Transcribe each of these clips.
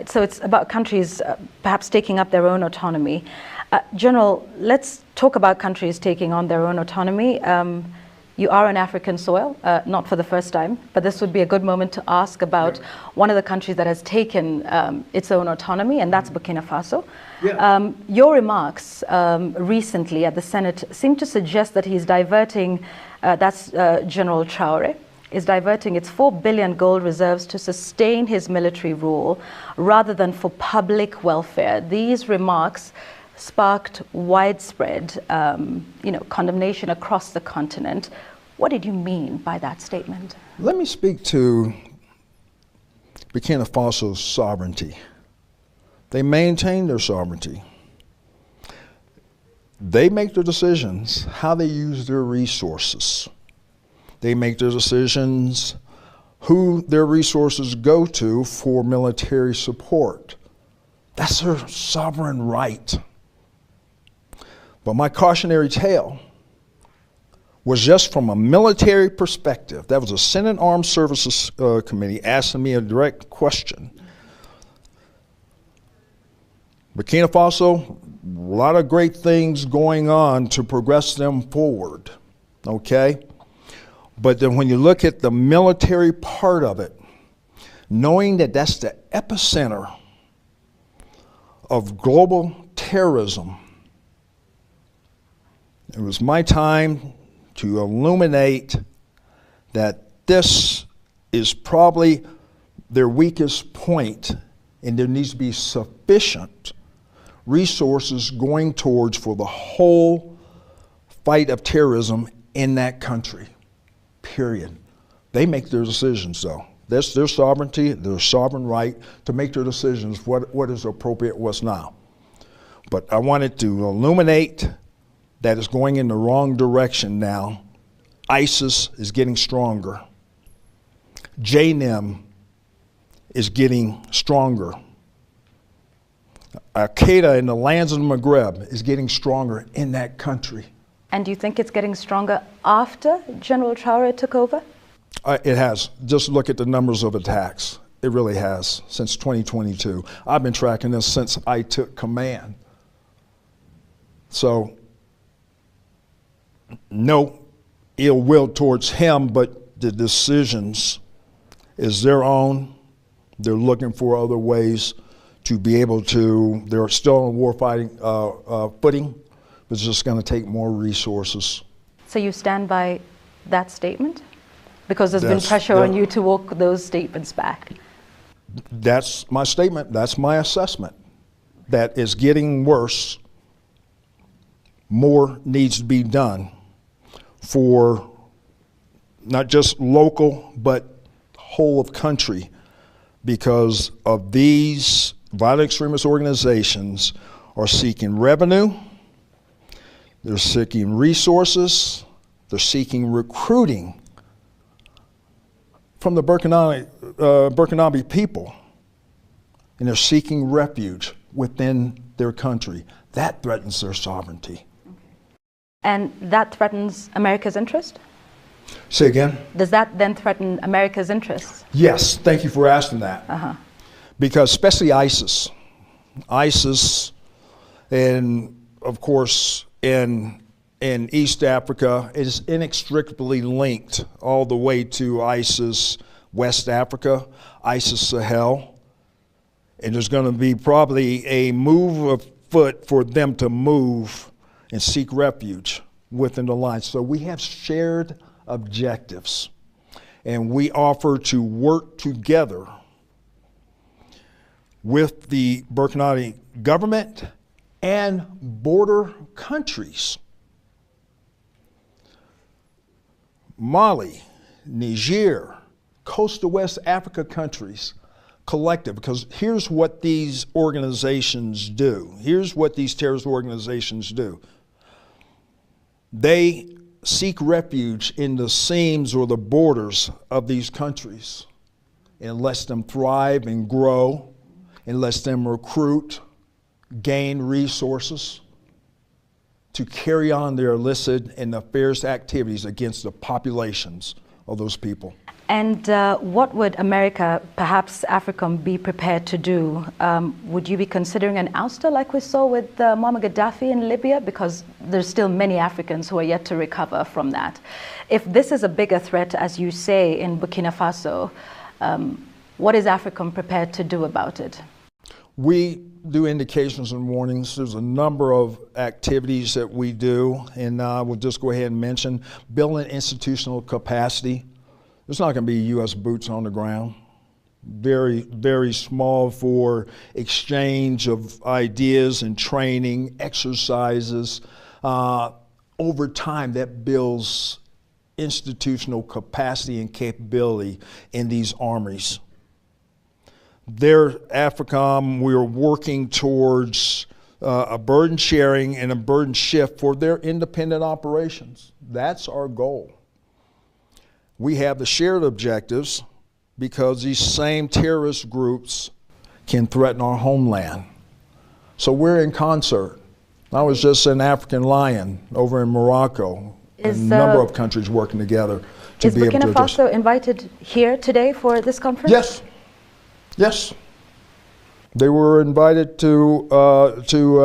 right, so it's about countries perhaps taking up their own autonomy. General, let's talk about countries taking on their own autonomy. You are on African soil, not for the first time, but this would be a good moment to ask about one of the countries that has taken its own autonomy, and that's Burkina Faso. Yeah. Your remarks recently at the Senate seem to suggest that he's diverting, General Traore, is diverting its 4 billion gold reserves to sustain his military rule rather than for public welfare. These remarks sparked widespread condemnation across the continent. What did you mean by that statement? Let me speak to Burkina Faso's sovereignty. They maintain their sovereignty. They make their decisions how they use their resources. They make their decisions who their resources go to for military support. That's their sovereign right. But my cautionary tale was just from a military perspective. That was a Senate Armed Services Committee asking me a direct question. Burkina Faso, a lot of great things going on to progress them forward, okay? But then when you look at the military part of it, knowing that that's the epicenter of global terrorism, it was my time to illuminate that this is probably their weakest point, and there needs to be sufficient resources going towards for the whole fight of terrorism in that country, period. They make their decisions, though. That's their sovereignty, their sovereign right to make their decisions, what is appropriate, what's not. But I wanted to illuminate that is going in the wrong direction now. ISIS is getting stronger. JNIM is getting stronger. Qaeda in the lands of the Maghreb is getting stronger in that country. And do you think it's getting stronger after General Traore took over? It has. Just look at the numbers of attacks. It really has, since 2022. I've been tracking this since I took command. So, no ill will towards him, but the decisions is their own. They're looking for other ways to be able to, they're still on warfighting footing, but it's just going to take more resources. So you stand by that statement? Because there's been pressure on you to walk those statements back. That's my statement. That's my assessment. That is getting worse. More needs to be done for not just local, but whole of country, because of these violent extremist organizations are seeking revenue, they're seeking resources, they're seeking recruiting from the Burkinabe people, and they're seeking refuge within their country. That threatens their sovereignty. And that threatens America's interest? Say again? Does that then threaten America's interests? Yes, thank you for asking that. Because especially ISIS, and of course in East Africa, is inextricably linked all the way to ISIS West Africa, ISIS Sahel, and there's going to be probably a move afoot for them to move and seek refuge within the line. So we have shared objectives, and we offer to work together with the Burkina government and border countries. Mali, Niger, coastal West Africa countries, collective, because here's what these organizations do. Here's what these terrorist organizations do. They seek refuge in the seams or the borders of these countries and lets them thrive and grow and lets them recruit, gain resources to carry on their illicit and nefarious activities against the populations of those people. And what would America, perhaps AFRICOM, be prepared to do? Would you be considering an ouster like we saw with Muammar Gaddafi in Libya? Because there's still many Africans who are yet to recover from that. If this is a bigger threat, as you say, in Burkina Faso, what is AFRICOM prepared to do about it? We do indications and warnings. There's a number of activities that we do, and we'll just go ahead and mention building institutional capacity. There's not going to be U.S. boots on the ground. Very, very small for exchange of ideas and training, exercises. Over time, that builds institutional capacity and capability in these armies. There, AFRICOM, we are working towards a burden sharing and a burden shift for their independent operations. That's our goal. We have the shared objectives because these same terrorist groups can threaten our homeland. So we're in concert. I was just an African Lion over in Morocco. A number of countries working together to be able to address. Is Burkina Faso invited here today for this conference? Yes. Yes. They were invited to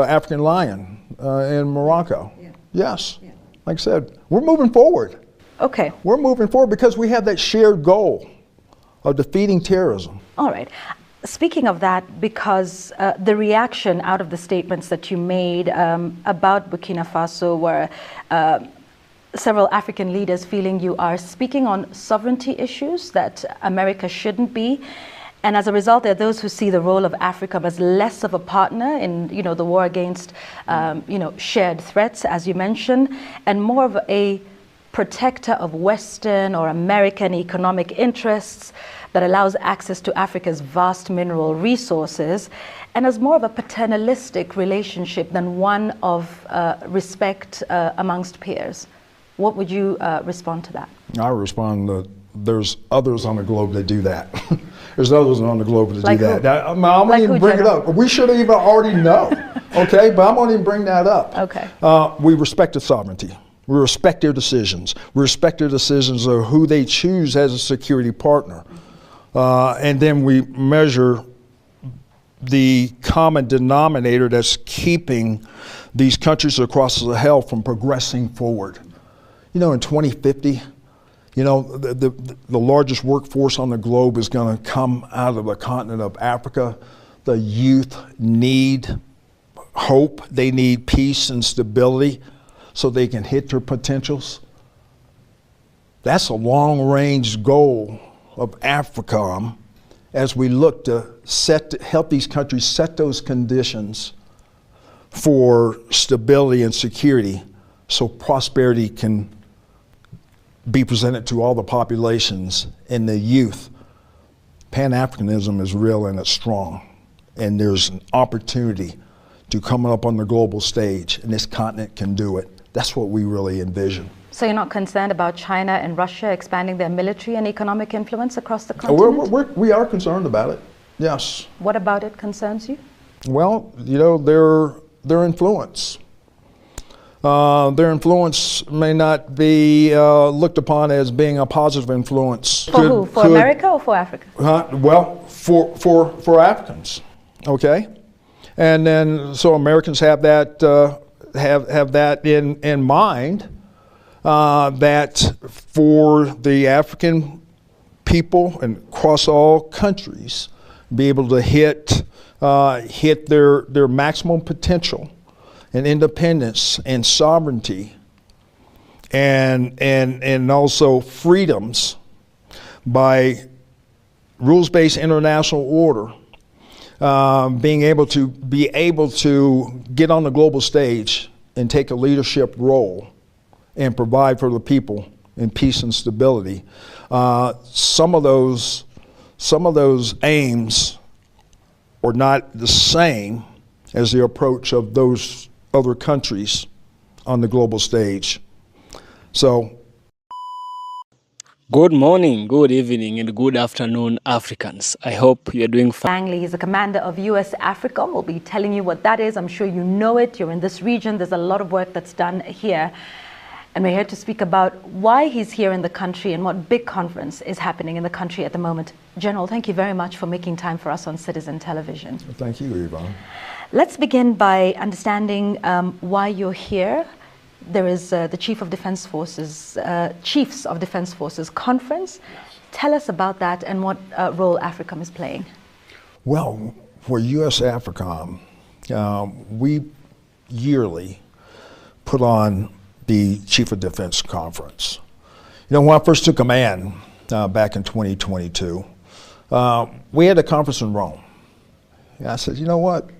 African Lion in Morocco. Yeah. Yes. Yeah. Like I said, we're moving forward. Okay. We're moving forward because we have that shared goal of defeating terrorism. All right. Speaking of that, because the reaction out of the statements that you made about Burkina Faso were several African leaders feeling you are speaking on sovereignty issues that America shouldn't be. And as a result, there are those who see the role of AFRICOM as less of a partner in, the war against, shared threats, as you mentioned, and more of a protector of Western or American economic interests that allows access to Africa's vast mineral resources, and as more of a paternalistic relationship than one of respect amongst peers. What would you respond to that? I respond that there's others on the globe that do that. There's others on the globe that do that. I'm going to even bring it up. We should have even already know, okay? But I'm going to even bring that up. Okay. We respect the sovereignty. We respect their decisions. We respect their decisions of who they choose as a security partner. And then we measure the common denominator that's keeping these countries across the Sahel from progressing forward. In 2050, the largest workforce on the globe is going to come out of the continent of Africa. The youth need hope. They need peace and stability so they can hit their potentials. That's a long-range goal of AFRICOM as we look to help these countries set those conditions for stability and security so prosperity can be presented to all the populations and the youth. Pan-Africanism is real and it's strong, and there's an opportunity to come up on the global stage, and this continent can do it. That's what we really envision. So you're not concerned about China and Russia expanding their military and economic influence across the continent? We are concerned about it, yes. What about it concerns you? Well, their influence. Their influence may not be looked upon as being a positive influence. For who? For America or for Africa? Well, for Africans, okay? And then, so Americans have that in mind, that for the African people and across all countries, be able to hit their maximum potential and independence and sovereignty and also freedoms by rules-based international order, being able to get on the global stage and take a leadership role and provide for the people in peace and stability. Some of those aims are not the same as the approach of those other countries on the global stage. So, good morning, good evening, and good afternoon, Africans. I hope you're doing fine. Langley is the commander of US AFRICOM. We'll be telling you what that is. I'm sure you know it. You're in this region. There's a lot of work that's done here. And we're here to speak about why he's here in the country and what big conference is happening in the country at the moment. General, thank you very much for making time for us on Citizen Television. Thank you, Yvonne. Let's begin by understanding why you're here. There is the Chiefs of Defense Forces conference. Tell us about that and what role AFRICOM is playing. Well, for U.S. AFRICOM, we yearly put on the Chief of Defense Conference. You know, when I first took command back in 2022, we had a conference in Rome. And I said, you know what?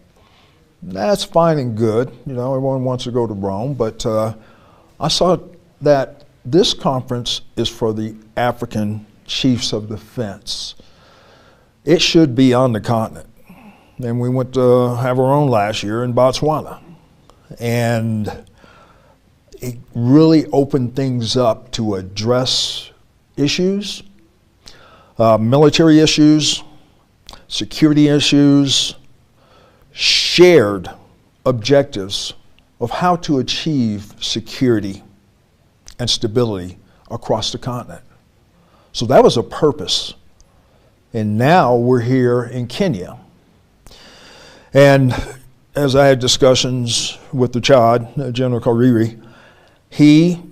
That's fine and good. You know, everyone wants to go to Rome, but I saw that this conference is for the African Chiefs of Defense. It should be on the continent. And we went to have our own last year in Botswana. And it really opened things up to address issues, military issues, security issues, shared objectives of how to achieve security and stability across the continent. So that was a purpose. And now we're here in Kenya. And as I had discussions with the ACHOD, General Kariri, he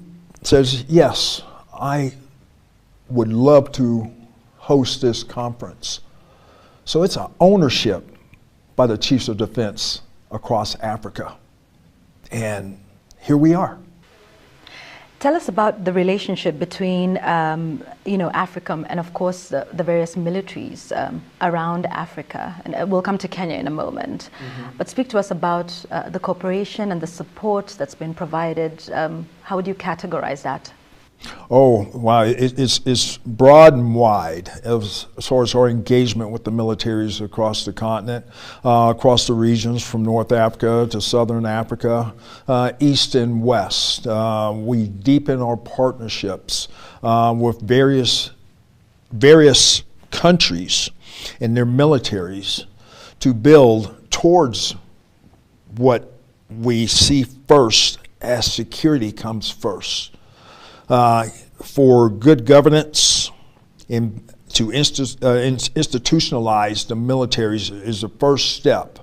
says, yes, I would love to host this conference. So it's an ownership by the Chiefs of Defense across Africa. And here we are. Tell us about the relationship between, AFRICOM and, of course, the various militaries around Africa. And we'll come to Kenya in a moment. Mm-hmm. But speak to us about the cooperation and the support that's been provided. How would you categorize that? Oh, wow. It's broad and wide as far as our engagement with the militaries across the continent, across the regions from North Africa to Southern Africa, East and West. We deepen our partnerships with various countries and their militaries to build towards what we see first as security comes first. For good governance and to institutionalize the militaries is the first step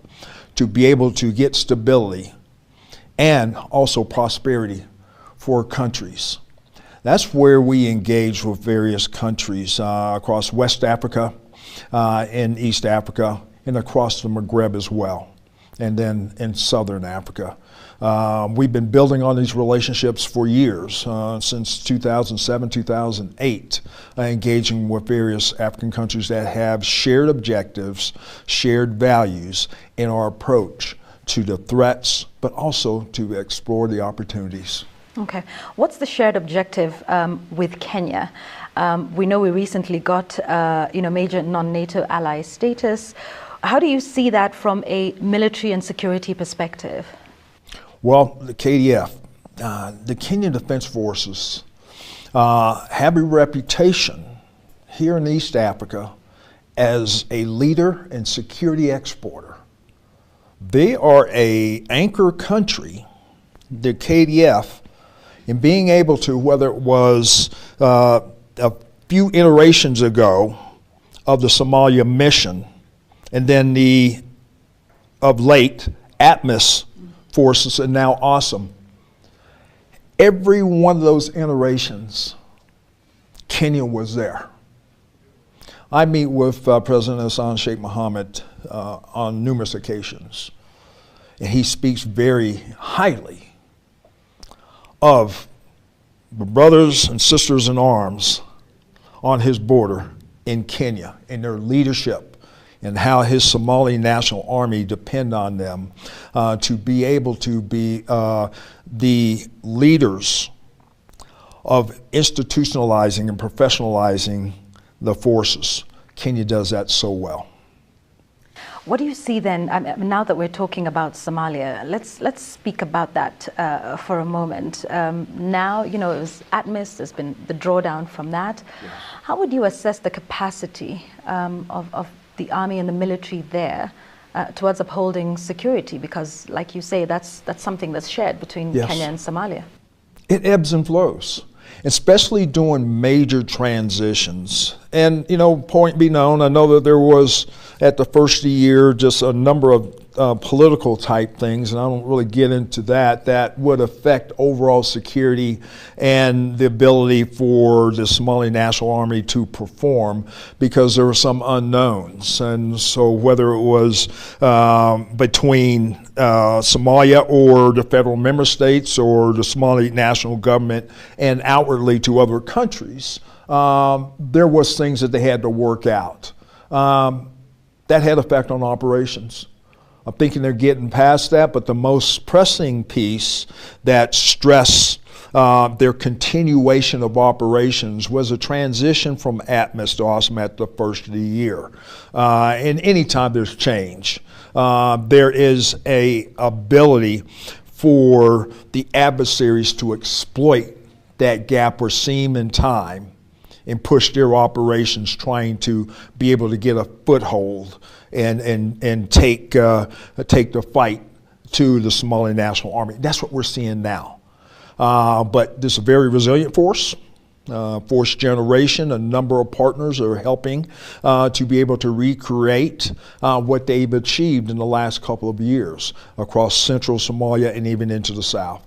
to be able to get stability and also prosperity for countries. That's where we engage with various countries across West Africa and East Africa and across the Maghreb as well, and then in Southern Africa. We've been building on these relationships for years, since 2007, 2008, engaging with various African countries that have shared objectives, shared values in our approach to the threats, but also to explore the opportunities. Okay. What's the shared objective with Kenya? We know we recently got major non-NATO ally status. How do you see that from a military and security perspective? Well, the KDF, the Kenyan Defense Forces, have a reputation here in East Africa as a leader and security exporter. They are an anchor country, the KDF, in being able to, whether it was a few iterations ago of the Somalia mission, and then of late, ATMIS forces, and now awesome. Every one of those iterations, Kenya was there. I meet with President Hassan Sheikh Mohammed on numerous occasions, and he speaks very highly of the brothers and sisters in arms on his border in Kenya and their leadership, and how his Somali National Army depend on them to be able to be the leaders of institutionalizing and professionalizing the forces. Kenya does that so well. What do you see then, now that we're talking about Somalia, let's speak about that for a moment. Now, it was ATMIS, there's been the drawdown from that. Yes. How would you assess the capacity of the army and the military there towards upholding security? Because, like you say, that's something that's shared between Kenya and Somalia. It ebbs and flows, especially during major transitions. And, you know, point be known, I know that there was at the first of the year just a number of political type things, and I don't really get into that, that would affect overall security and the ability for the Somali National Army to perform, because there were some unknowns. And so whether it was between Somalia or the federal member states or the Somali national government and outwardly to other countries, there was things that they had to work out. That had effect on operations. I'm thinking they're getting past that, but the most pressing piece that stressed their continuation of operations was a transition from ATMIS to OSM at the first of the year. And anytime there's change, there is a ability for the adversaries to exploit that gap or seam in time and push their operations, trying to be able to get a foothold and take the fight to the Somali National Army. That's what we're seeing now. But this is a very resilient force, force generation. A number of partners are helping to be able to recreate what they've achieved in the last couple of years across central Somalia and even into the south.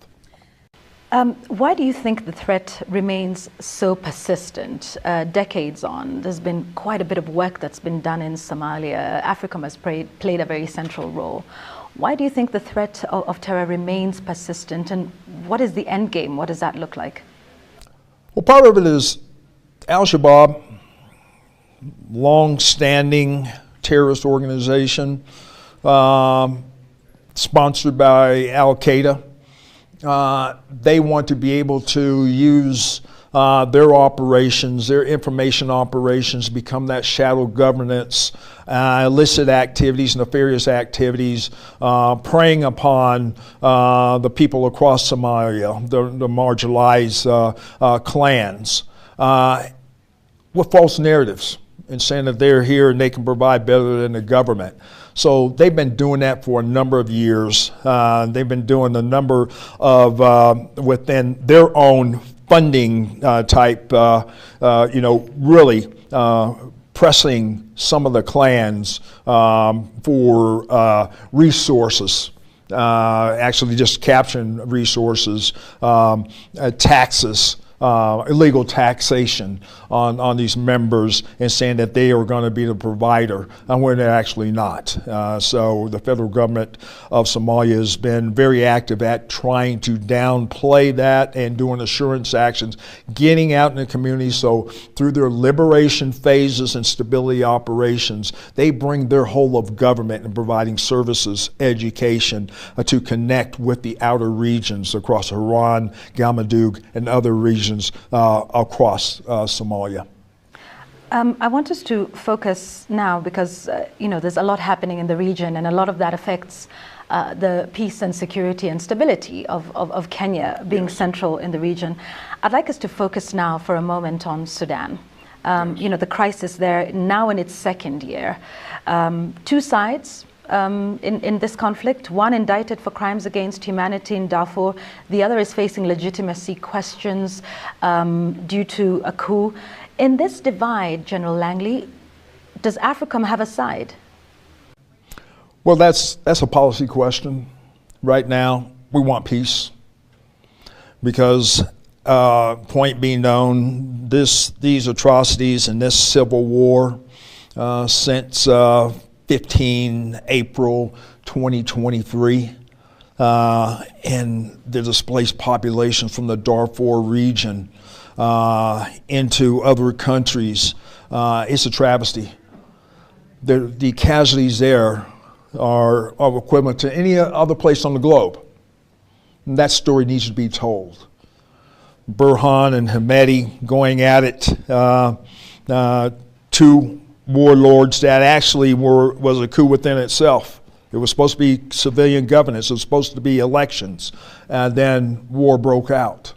Why do you think the threat remains so persistent decades on? There's been quite a bit of work that's been done in Somalia. AFRICOM has played a very central role. Why do you think the threat of terror remains persistent, and what is the end game? What does that look like? Well, part of it is Al-Shabaab, long-standing terrorist organization, sponsored by Al-Qaeda. They want to be able to use their operations, their information operations, become that shadow governance, illicit activities, nefarious activities, preying upon the people across Somalia, the marginalized clans, with false narratives and saying that they're here and they can provide better than the government. So they've been doing that for a number of years. They've been doing a number of, within their own funding type, really pressing some of the clans for resources, actually just capturing resources, taxes, illegal taxation on these members, and saying that they are going to be the provider when they're actually not. So the federal government of Somalia has been very active at trying to downplay that and doing assurance actions, getting out in the community. So through their liberation phases and stability operations, they bring their whole of government in providing services, education to connect with the outer regions across Haran, Galmudug, and other regions across Somalia. I want us to focus now because there's a lot happening in the region, and a lot of that affects the peace and security and stability of Kenya being central in the region. I'd like us to focus now for a moment on Sudan. The crisis there now in its second year. Two sides in this conflict, one indicted for crimes against humanity in Darfur, the other is facing legitimacy questions due to a coup. In this divide, General Langley, does AFRICOM have a side? Well, that's a policy question. Right now, we want peace because, point being known, these atrocities and this civil war since 15 April 2023, and the displaced population from the Darfur region into other countries, it's a travesty. The casualties there are equivalent to any other place on the globe. And that story needs to be told. Burhan and Hemeti going at it, two warlords that actually was a coup within itself. It was supposed to be civilian governance. It was supposed to be elections. And then war broke out.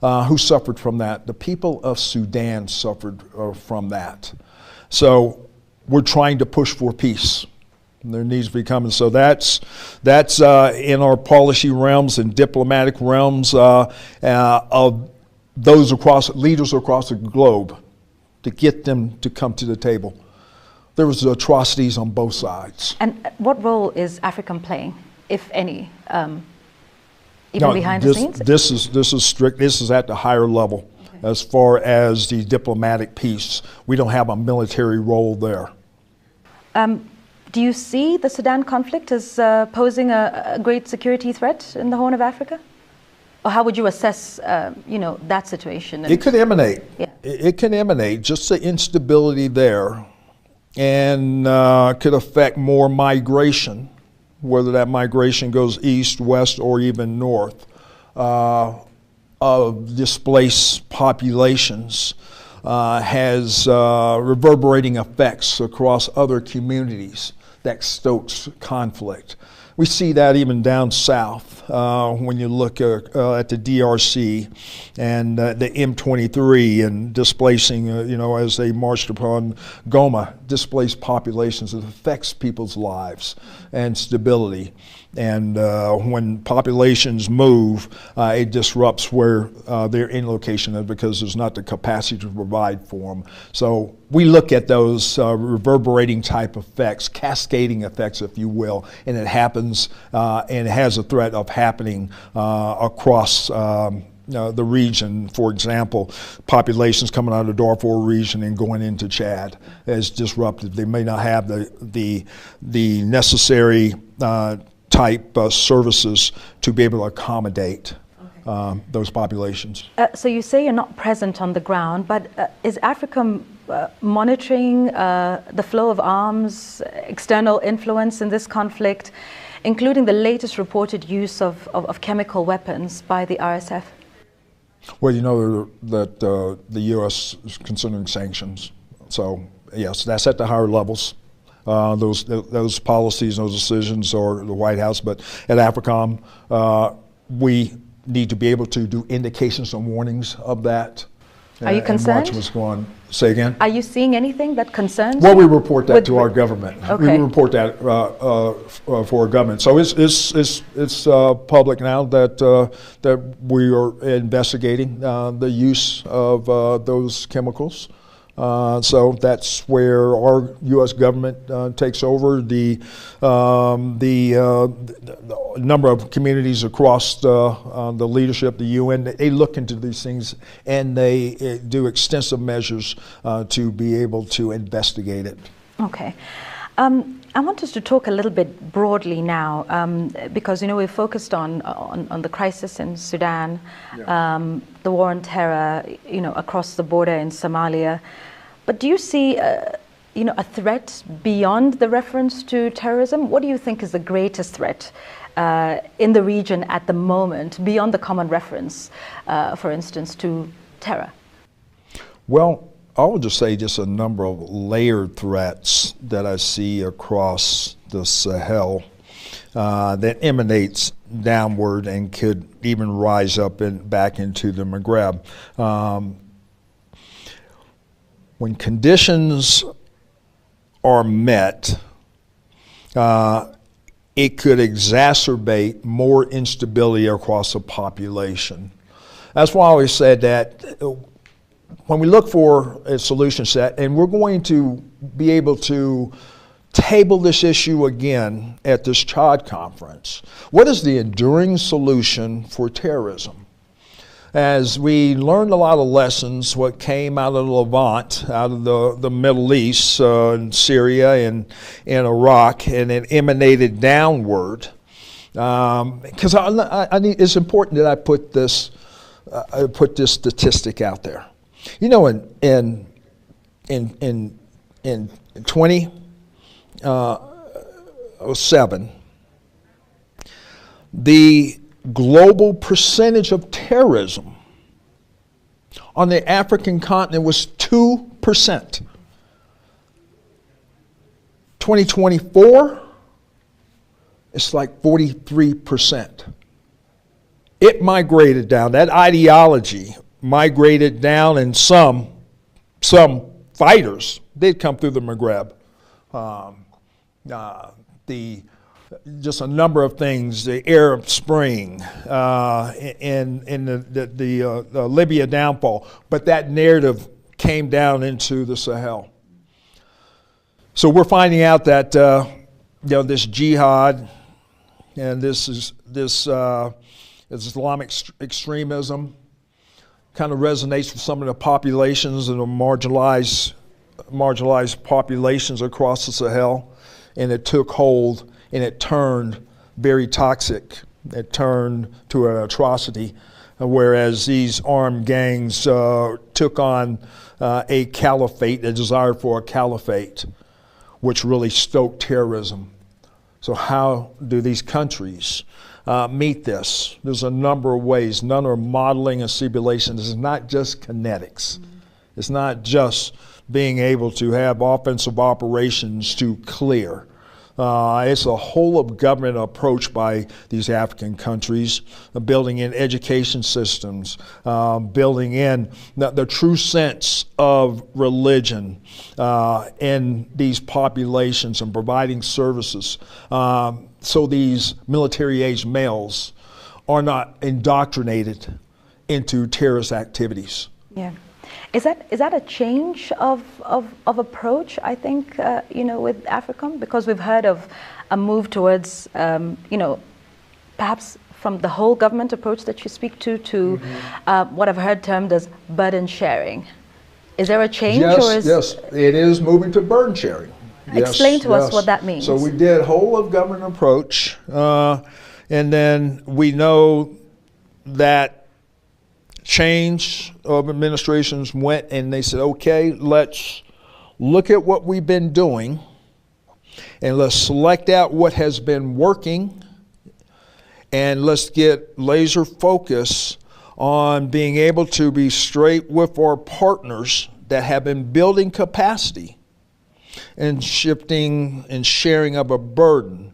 Who suffered from that? The people of Sudan suffered from that. So we're trying to push for peace. There needs to be coming. So that's in our policy realms and diplomatic realms of those leaders across the globe, to get them to come to the table. There was atrocities on both sides. And what role is AFRICOM playing, if any, even behind the scenes? This is strict. This is at the higher level. Okay. As far as the diplomatic piece, we don't have a military role there. Do you see the Sudan conflict as posing a great security threat in the Horn of Africa? Or how would you assess, that situation? It could emanate. Yeah. It can emanate, just the instability there, and could affect more migration, whether that migration goes east, west, or even north, of displaced populations. Has reverberating effects across other communities that stokes conflict. We see that even down south when you look at the DRC and the M23 and displacing, as they marched upon Goma, displaced populations. It affects people's lives and stability. And when populations move, it disrupts where their in location is, because there's not the capacity to provide for them. So we look at those reverberating type effects, cascading effects, if you will, and it happens and it has a threat of happening across the region. For example, populations coming out of the Darfur region and going into Chad is disrupted. They may not have the necessary type services to be able to accommodate those populations. So you say you're not present on the ground, but is AFRICOM monitoring the flow of arms, external influence in this conflict, including the latest reported use of chemical weapons by the RSF? Well, you know that the U.S. is considering sanctions. So yes, that's at the higher levels. Those policies, those decisions are the White House, but at AFRICOM, we need to be able to do indications and warnings of that. Are you concerned? Watch what's going on. Say again? Are you seeing anything that concerns? Well, we report that to our government. Okay. We report that for our government. So it's public now that we are investigating the use of those chemicals. So that's where our U.S. government takes over. The number of communities across the leadership, the UN, they look into these things, and they do extensive measures to be able to investigate it. Okay. I want us to talk a little bit broadly now, because we've focused on the crisis in Sudan, yeah. The war on terror, across the border in Somalia. But do you see, a threat beyond the reference to terrorism? What do you think is the greatest threat in the region at the moment, beyond the common reference, for instance, to terror? Well, I would just say just a number of layered threats that I see across the Sahel that emanates downward and could even rise up and back into the Maghreb. When conditions are met, it could exacerbate more instability across the population. That's why I always said that when we look for a solution set, and we're going to be able to table this issue again at this ACHOD conference, what is the enduring solution for terrorism? As we learned a lot of lessons, what came out of the Levant, out of the Middle East, and Syria and Iraq, and it emanated downward. Because it's important that I put this statistic out there. In 2007, the global percentage of terrorism on the African continent was 2%. 2024, it's like 43%. It migrated down. That ideology migrated down, and some fighters did come through the Maghreb. just a number of things, the Arab Spring, and the Libya downfall, but that narrative came down into the Sahel. So we're finding out that this jihad and this Islamic extremism kind of resonates with some of the populations and the marginalized populations across the Sahel, and it took hold and it turned very toxic. It turned to an atrocity, whereas these armed gangs took on a caliphate, a desire for a caliphate, which really stoked terrorism. So how do these countries meet this? There's a number of ways. None are modeling and simulation. This is not just kinetics. It's not just being able to have offensive operations to clear. It's a whole of government approach by these African countries, building in education systems, building in the true sense of religion in these populations and providing services so these military-aged males are not indoctrinated into terrorist activities. Yeah. Is that a change of approach, I think, with AFRICOM? Because we've heard of a move towards, perhaps from the whole government approach that you speak to what I've heard termed as burden sharing. Is there a change? Yes, it is moving to burden sharing. Explain to us what that means. So we did whole of government approach, and then we know that change of administrations went and they said, okay, let's look at what we've been doing and let's select out what has been working and let's get laser focus on being able to be straight with our partners that have been building capacity and shifting and sharing of a burden.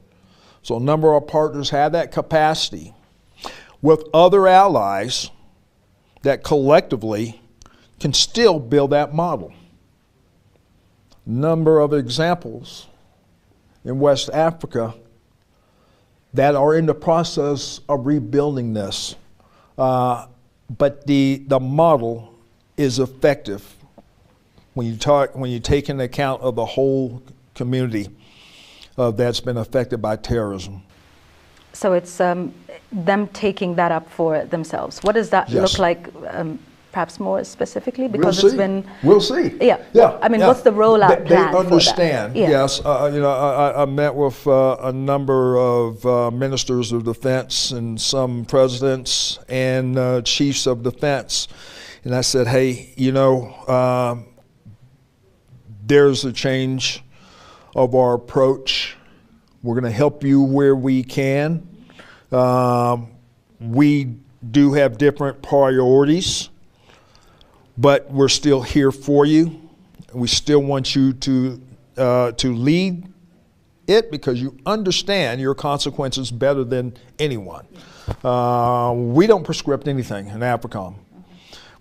So a number of our partners have that capacity with other allies that collectively can still build that model. Number of examples in West Africa that are in the process of rebuilding this. But the model is effective when you take into account of the whole community that's been affected by terrorism. So it's them taking that up for themselves. What does that look like, perhaps more specifically? Because we'll see. Yeah. I mean, what's the rollout plan? They understand. For that? Yeah. Yes. I met with a number of ministers of defense and some presidents and chiefs of defense, and I said, hey, there's a change of our approach. We're going to help you where we can. We do have different priorities, but we're still here for you. We still want you to lead it because you understand your consequences better than anyone. We don't prescript anything in AFRICOM.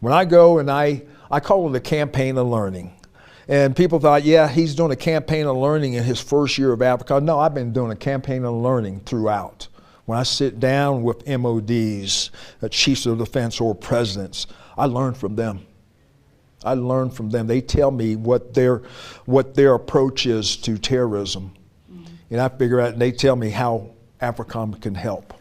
When I go and I call it a campaign of learning. And people thought, yeah, he's doing a campaign of learning in his first year of AFRICOM. No, I've been doing a campaign of learning throughout. When I sit down with MODs, chiefs of defense or presidents, I learn from them. I learn from them. They tell me what their approach is to terrorism. And I figure out, and they tell me how AFRICOM can help.